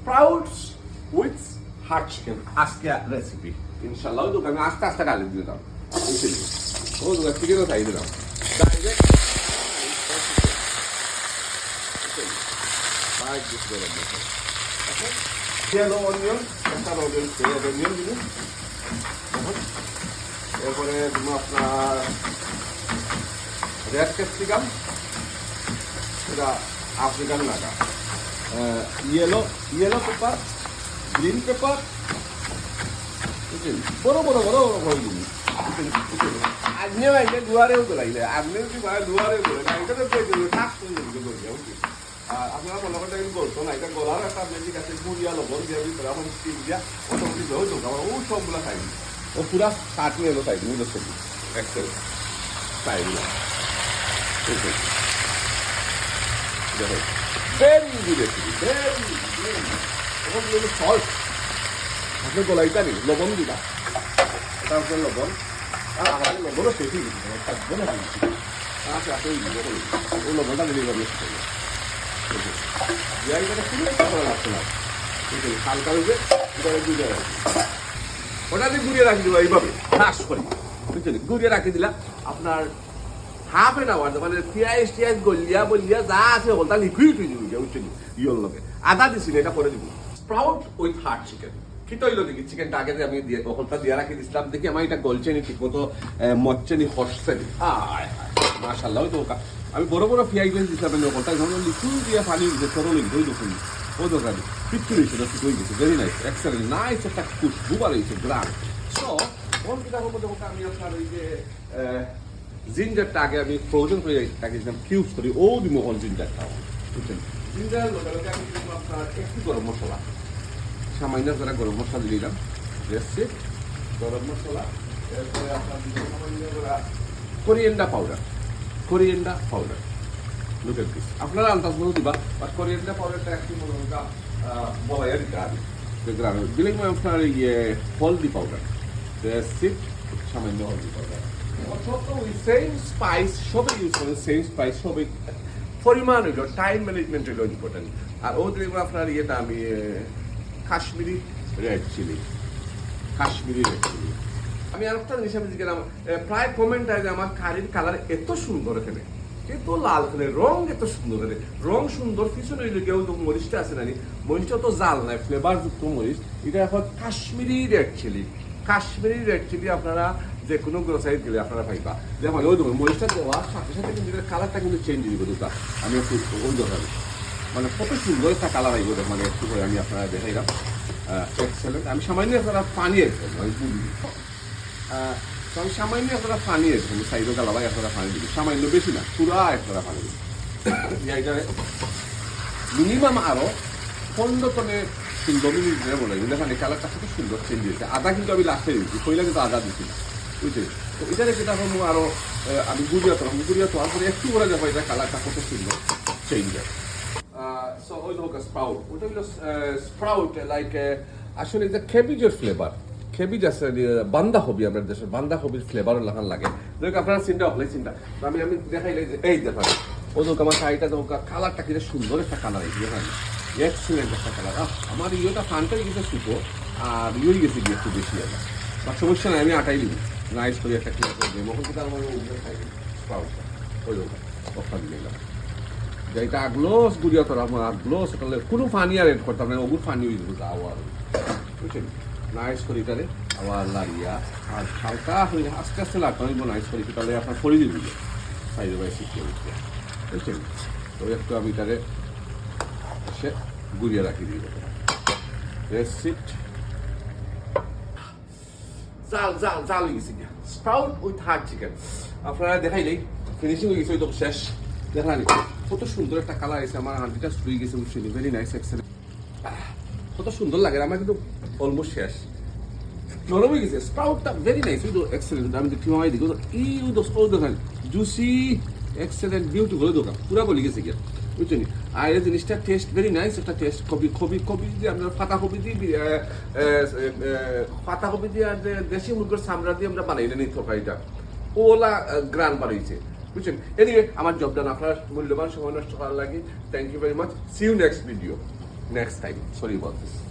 Sprouts with heart chicken আজকে recipe ইনশাল্লাহ ওই দোকানে আস্তে আস্তে গালি দিলাম বুঝলি ও দোকান চিকেনও খাই দিলাম ডাইরেক্ট yellow onion, একটা onion দিন এরপরে আপনার রেড ক্যাপসিকাম এটা আফ্রিকান লাগা ইয়েলো পেপার গ্রিন পেপার বড় বড় বড় বড় জিনিস আপনিও আইলে দুয়ারেও তোলাইলে আপনিও কি দুয়ারেও তোলে না এটা তো ঠাক করে আপনারা মনে করতে বলতো না এটা গলার একটা ম্যাজিক আছে মুড়িয়া লবণ দিয়ে ভিতরে এখন স্টিক দিয়া মোটামুটি হয়ে যাবো আমার ও সবগুলো খাইনি ও পুরা কাটিয়ে এলো খাইনি ওদের সবজি এক্সেল খাইনি ভেরি ইজি রেসিপি ভেরি এখন সল্ট আপনি গলাইটা নেই লবণ দিবা তারপরে লবণ আর আমাদের লবণও শেষ হয়ে গেছে থাকবো না আচ্ছা আপনি ওই লবণটা দিলে যাবে ওটা দিয়ে গুড়িয়ে রাখি দেবো এইভাবে ফ্রাস করে বুঝছেন গুড়িয়ে রাখি দিলাম আপনার হাফ এন আওয়ার মানে পেঁয়াজ টিয়াজ গলিয়া বলিয়া যা আছে ওটা লিকুইড হয়ে যাবে বুঝছেন ইয়ের লগে আদা দিছিল এটা করে দিব স্প্রাউট উইথ হার্ট চিকেন কি তৈল দেখি চিকেনটা আগে আমি ওখানটা দিয়ে রাখি দিচ্ছিলাম দেখি আমার এটা গলছে নি ঠিক মতো মরছে নি হসছে নি মাশাল্লাহ ওই তো আমি বড় বড় পেঁয়াজ দিচ্ছিলাম ওখানটা ধরুন লিকুইড দিয়ে পানি দিচ্ছে সরল ওই দেখুন ও দোকানে পিচ্ছু রয়েছে হয়ে গেছে ভেরি নাইস এক্সেলেন্ট নাইস একটা খুশবু বাড়িয়েছে গ্রাম সো কোন কিটা হবো দেখো আমি আপনার ওই যে জিঞ্জারটা আগে আমি ফ্রোজেন করে রাখিয়েছিলাম কিউবস করি ও দিব ওখান জিঞ্জারটাও বুঝছেন জিঞ্জার লোকে আমি কিন্তু আপনার একটু গরম মশলা সামান্য করে গরম মশলা দিয়ে দিলাম এসছে গরম মশলা এরপরে আপনার সামান্য coriander powder look at this আপনারা আন্দাজ মতো দিবা বাট কোরিয়েন্ডার পাউডারটা একটু মনে হয় বলাইয়া দিতে হবে গ্রামে দিলেই আপনার ইয়ে হলদি পাউডার সিট সামান্য হলদি পাউডার ওই সেম স্পাইস সবই ইউজ করেন সেম স্পাইস সবই পরিমাণ হইল টাইম ম্যানেজমেন্ট হইল ইম্পর্টেন্ট আর ও দিলে আপনার ইয়েটা আমি কাশ্মীরি রেড চিলি আমি আর একটা জিনিস আমি জিজ্ঞাসা প্রায় কমেন্ট আছে আমার কারির কালার এত সুন্দর এখানে এত লাল এখানে রং এত সুন্দর এখানে রং সুন্দর পিছনে কেউ তো মরিচটা আছে না মরিচটা তো জাল নাই ফ্লেভার যুক্ত মরিচ এটা এখন কাশ্মীরি রেড চিলি আপনারা যে কোনো গ্রোসারি গেলে আপনারা পাইবা দেখুন ওই দেখুন মরিচটা দেওয়ার সাথে সাথে কিন্তু কালারটা কিন্তু চেঞ্জ হয়ে যাবে আমি একটু ওই দোকানে মানে কত সুন্দর একটা কালার আইব মানে একটু করে আমি আপনারা দেখাইলাম এক্সেলেন্ট আমি সামান্য আপনারা পানি একদম আমি সামান্য আপনারা পানি একদম সাইডও গালাবাই আপনারা পানি দিবি সামান্য বেশি না পুরা আপনারা পানি দিবি এইটারে মিনিমাম আরও 15 টনে 16 মিনিট ধরে বলে দেখেন এই কালারটা খুব সুন্দর চেঞ্জ হয়েছে আদা কিন্তু আমি লাস্টে দিচ্ছি পয়লা কিন্তু আদা দিচ্ছি না বুঝলি তো এটারে যেটা হলো আরও আমি গুড়িয়া তোলার পরে একটু বলে যাবো এটা কালারটা কত সুন্দর চেঞ্জ হয় so ওই হোক স্প্রাউট ওটা হলো স্প্রাউট লাইক আসলে যে ক্যাবেজের ফ্লেভার ক্যাবেজ আছে বান্ধাকপি আমাদের দেশের বান্ধাকপির ফ্লেভারও লাগান লাগে দেখো আপনারা চিন্তা হলে চিন্তা আমি দেখাইলে যে এই দেখেন ও তো আমার শাড়িটা তো কালারটা কিনে সুন্দর একটা কালার এই দেখেন এক্সিলেন্ট একটা কালার আমার ইয়েটা ফানটাই গেছে সুতো আর ইয়ে গেছে গিয়ে একটু বেশি আছে বা সমস্যা নাই আমি আটাই দিব নাইস করে একটা ক্লিয়ার করে দিই মখন কিন্তু আমার স্প্রাউটটা ওই কথা দিলাম যেটা গ্লোস গুড়িয়া তোর আমার গ্লোস তাহলে কোনো পানি আর এড করতাম না ওগুলো পানি হয়ে যাবে আবার বুঝছেন নাইস করি তাহলে আবার লাড়িয়া আর হালকা হয়ে আস্তে আস্তে লাগতে আমি নাইস করি তাহলে আপনার ফরি দিবি সাইডে বাই শিখিয়ে দিচ্ছে বুঝছেন তো একটু আমি তাহলে সে গুড়িয়া রাখি দিই সিট জাল হয়ে গেছে স্প্রাউট উইথ হার্ট চিকেন আপনারা দেখাইলেই ফিনিশিং হয়ে গেছে ওই তো শেষ দেখা নি কত সুন্দর একটা কালার আছে আমার হান্ডিটা শুয়ে গেছে বুঝছেন ভেরি নাইস এক্সেলেন্ট কত সুন্দর লাগে আমার কিন্তু অলমোস্ট শেষ নরম হয়ে গেছে স্প্রাউটটা ভেরি নাইস উই তো এক্সেলেন্ট আমি দেখি মামাই দিকে এই ও দোকান জুসি এক্সেলেন্ট বিউটিফুল দোকান পুরা বলি গেছে গিয়া বুঝছেন আর এই জিনিসটা টেস্ট ভেরি নাইস একটা টেস্ট কবি দিয়ে আপনার পাতাকপি দিয়ে আর দেশি মুরগির চামড়া দিয়ে আমরা বানাই নিই তরকারিটা ওলা গ্রান বানাইছে বুঝছেন এদিকে আমার জব ডান আপনার মূল্যবান সময় নষ্ট করার লাগে thank you very much see you next video next time, sorry about this.